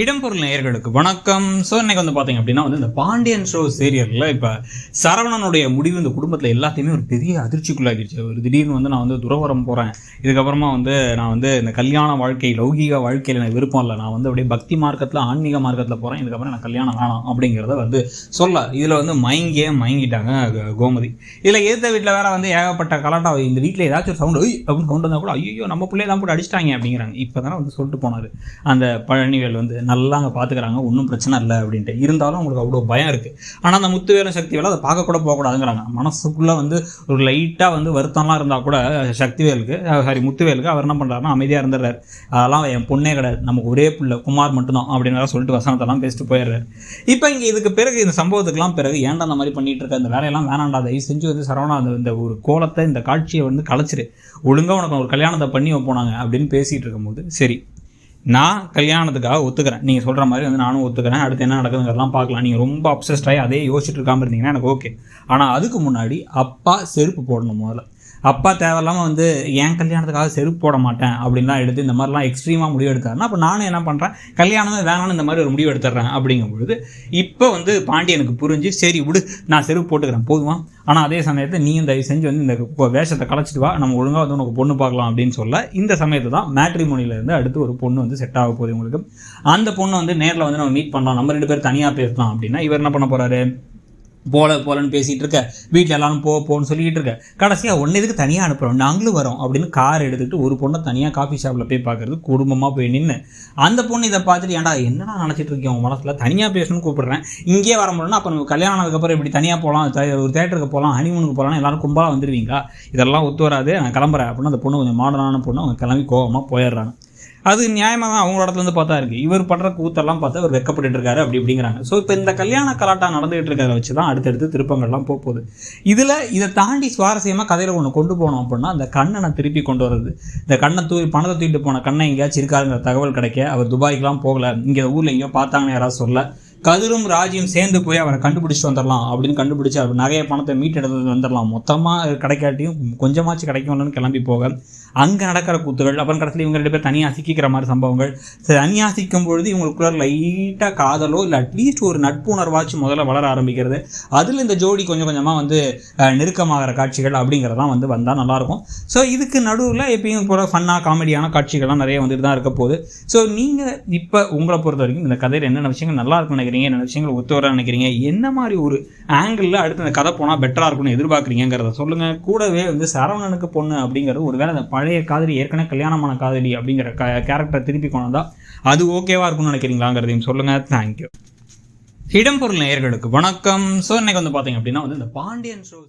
இடம்பொருள் நேயர்களுக்கு வணக்கம். ஸோ இன்னைக்கு வந்து பார்த்தீங்க அப்படின்னா இந்த பாண்டியன் ஷோ சீரியலில் இப்போ சரவணனுடைய முடிவு இந்த குடும்பத்தில் எல்லாத்தையுமே ஒரு பெரிய அதிர்ச்சிக்குள்ளாகிடுச்சு. ஒரு திடீர்னு நான் துறவரம் போகிறேன், இதுக்கப்புறமா நான் இந்த கல்யாண வாழ்க்கை லௌகீக வாழ்க்கையில் எனக்கு விருப்பம் இல்லை, நான் அப்படியே பக்தி மார்க்கத்தில் ஆன்மீக மார்க்கத்தில் போகிறேன், இதுக்கப்புறம் எனக்கு கல்யாணம் வேணாம் அப்படிங்கிறத சொல்ல இதில் மயங்கிட்டாங்க கோமதி. இதில் ஏற்ற வீட்டில் வேற ஏகப்பட்ட கலாட்டா, இந்த வீட்டில் ஏதாச்சும் ஒரு சவுண்டு அப்படின்னு சவுண்டு வந்தால் கூட ஐயோ நம்ம பிள்ளைய தான் போட்டு அடிச்சிட்டாங்க அப்படிங்கிறாங்க. இப்போ தானே சொல்லிட்டு போனார் அந்த பழனிவேல் நல்லா அங்கே பார்த்துக்கிறாங்க, ஒன்றும் பிரச்சனை இல்லை அப்படின்ட்டு. இருந்தாலும் அவங்களுக்கு அவ்வளோ பயம் இருக்குது. ஆனால் அந்த முத்துவேலும் சக்திவேலும் அதை பார்க்க கூட போகக்கூடாதுங்கிறாங்க. மனசுக்குள்ளே ஒரு லைட்டாக வருத்தம்லாம் இருந்தால் கூட முத்துவேலுக்கு அவர் என்ன பண்ணுறாருன்னா அமைதியாக இருந்துடுறாரு. அதெல்லாம் என் பொண்ணே கிடையாது, நமக்கு ஒரே பிள்ளை குமார் மட்டும்தான் அப்படின்னு சொல்லிட்டு வசனத்தெல்லாம் பேசிட்டு போயிடுறாரு. இப்போ இங்கே இதுக்கு பிறகு இந்த சம்பவத்துக்குலாம் பிறகு ஏன்டா அந்த மாதிரி பண்ணிட்டு இருக்க, இந்த வேலையெல்லாம் வேணாண்டா, தயவு செஞ்சு சரவணா இந்த ஒரு கோலத்தை இந்த காட்சியை கலைச்சிரு, ஒழுங்காக உனக்கு ஒரு கல்யாணத்தை பண்ணி வைப்போனாங்க அப்படின்னு பேசிகிட்டு இருக்கும்போது, சரி நான் கல்யாணத்துக்காக ஒத்துக்கிறேன், நீங்கள் சொல்கிற மாதிரி நானும் ஒத்துக்கிறேன், அடுத்து என்ன நடக்குதுங்கிறதெல்லாம் பார்க்கலாம், நீங்கள் ரொம்ப அப்சஸ்டாகி அதே யோசிச்சுட்டு இருக்காமல் இருந்தீங்கன்னா எனக்கு ஓகே. ஆனால் அதுக்கு முன்னாடி அப்பா செருப்பு போடணும். முதல்ல அப்பா தேவையில்லாமல் என் கல்யாணத்துக்காக செருப்பு போட மாட்டேன் அப்படின்லாம் எடுத்து இந்த மாதிரிலாம் எக்ஸ்ட்ரீமாக முடிவு எடுத்தாருன்னா அப்போ நானும் என்ன பண்ணுறேன், கல்யாணமே வேணான்னு இந்த மாதிரி ஒரு முடிவு எடுத்துடுறேன் அப்படிங்கும்பொழுது இப்போ பாண்டியனுக்கு புரிஞ்சு சரி விடு நான் செருப்பு போட்டுக்கிறேன் போதுமா, ஆனால் அதே சமயத்தை நீயும் தயவு செஞ்சு இந்த வேஷத்தை கலைச்சிட்டு வா, நம்ம ஒழுங்காக உனக்கு பொண்ணு பார்க்கலாம் அப்படின்னு சொல்ல இந்த சமயத்தை தான் மேட்ரிமோனியிலேருந்து அடுத்து ஒரு பொண்ணு செட் ஆக போகுது உங்களுக்கு. அந்த பொண்ணு நேரில் நம்ம மீட் பண்ணலாம், நம்ம 2 பேர் தனியாக பேசலாம் அப்படின்னா இவர் என்ன பண்ண போகிறாரு, போலன்னு பேசிகிட்டு இருக்க, வீட்டில் எல்லாரும் போன்னு சொல்லிக்கிட்டு இருக்க, கடைசியாக ஒன்று இதுக்கு தனியாக அனுப்புகிறோம், நாங்களும் வரோம் அப்படின்னு கார் எடுத்துக்கிட்டு ஒரு பொண்ணை தனியாக காஃபி ஷாப்பில் போய் பார்க்குறது, குடும்பமாக போய் நின்று அந்த பொண்ணு இதை பார்த்துட்டு ஏன்டா என்னடா நினச்சிட்டு இருக்கேன் உங்கள் மனசில், தனியாக பேசணும்னு கூப்பிட்றேன், இங்கே வர முடியலன்னா அப்போ நம்ம கல்யாணம் ஆனதுக்கப்புறம் இப்படி தனியாக போகலாம், ஒரு தேட்டருக்கு போகலாம், ஹனிமூனுக்கு போகலாம், எல்லாரும் கும்பலாக வந்துடுவீங்களா, இதெல்லாம் ஒத்து வராது, நான் கிளம்புறேன் அப்படின்னு அந்த பொண்ணு கொஞ்சம் மாடர்னான பொண்ணு அவங்க கிளம்பி கோவமாக போயிடுறாங்க. அது நியாயமாக தான் அவங்களோட இடத்துல பார்த்தா இருக்குது. இவர் படுற கூத்தெல்லாம் பார்த்தா அவர் வெக்கப்பட்டு இருக்காரு அப்படிங்கிறாங்க. ஸோ இப்போ இந்த கல்யாண கலாட்டா நடந்துகிட்டு இருக்கிறத வச்சு தான் அடுத்தடுத்து திருப்பங்கள்லாம் போகுது. இதை தாண்டி சுவாரஸ்யமாக கதையில் ஒன்று கொண்டு போனோம் அப்படின்னா அந்த கண்ணனை திருப்பி கொண்டு வர்றது. இந்த பணத்தை தூக்கிட்டு போன கண்ணை எங்கேயாச்சும் இருக்காருங்கிற தகவல் கிடைக்க, அவர் துபாய்க்குலாம் போகலை, இங்கே ஊரில் எங்கேயோ பார்த்தாங்கன்னு யாராவது சொல்ல, கதிரும் ராஜியும் சேர்ந்து போய் அவரை கண்டுபிடிச்சிட்டு வந்துடலாம் அப்படின்னு கண்டுபிடிச்சி அவர் நிறைய பணத்தை மீட்டெடுத்து வந்துடலாம், மொத்தமாக கிடைக்காட்டியும் கொஞ்சமாச்சு கிடைக்கும்னு கிளம்பி போக அங்கே நடக்கிற கூத்துகள், அப்புறம் கடைசியில் இவங்க 2 பேர் தனியாக சிக்கிக்கிற மாதிரி சம்பவங்கள், தனியாக சிக்கும் பொழுது இவங்களுக்குள்ள லைட்டாக காதலோ இல்லை அட்லீஸ்ட் ஒரு நட்புணர்வாச்சு முதல்ல வளர ஆரம்பிக்கிறது, அதில் இந்த ஜோடி கொஞ்சம் கொஞ்சமாக நெருக்கமாகிற காட்சிகள் அப்படிங்கிறதான் வந்தால் நல்லாயிருக்கும். ஸோ இதுக்கு நடுவில் எப்பயும் போல ஃபன்னாக காமெடியான காட்சிகள்லாம் நிறைய வந்துட்டு தான் இருக்க போகுது. ஸோ நீங்கள் இப்போ உங்களை பொறுத்த வரைக்கும் இந்த கதையில் என்னென்ன விஷயங்கள் நல்லா இருக்குன்னு நினைக்கிறீங்க, என்ன விஷயங்கள் ஒத்து வர நினைக்கிறீங்க, என்ன மாதிரி ஒரு ஆங்கிளில் அடுத்து இந்த கதை போனால் பெட்டராக இருக்கும்னு எதிர்பார்க்குறீங்கிறத சொல்லுங்கள். கூடவே சரவணனுக்கு பொண்ணு அப்படிங்கிறது ஒரு வேளை அந்த பழைய காதலி ஏற்கனவே கல்யாணமான காதலி அப்படிங்கிற கேரக்டரை திருப்பி கொண்டு வந்தால் அது ஓகேவா இருக்கும்னு நினைக்கிறீங்களாங்கிறதையும் சொல்லுங்கள். தேங்க்யூ. இடம்பொருள் நேயர்களுக்கு வணக்கம். ஸோ இன்னைக்கு பார்த்தீங்க அப்படின்னா இந்த பாண்டியன் ஷோ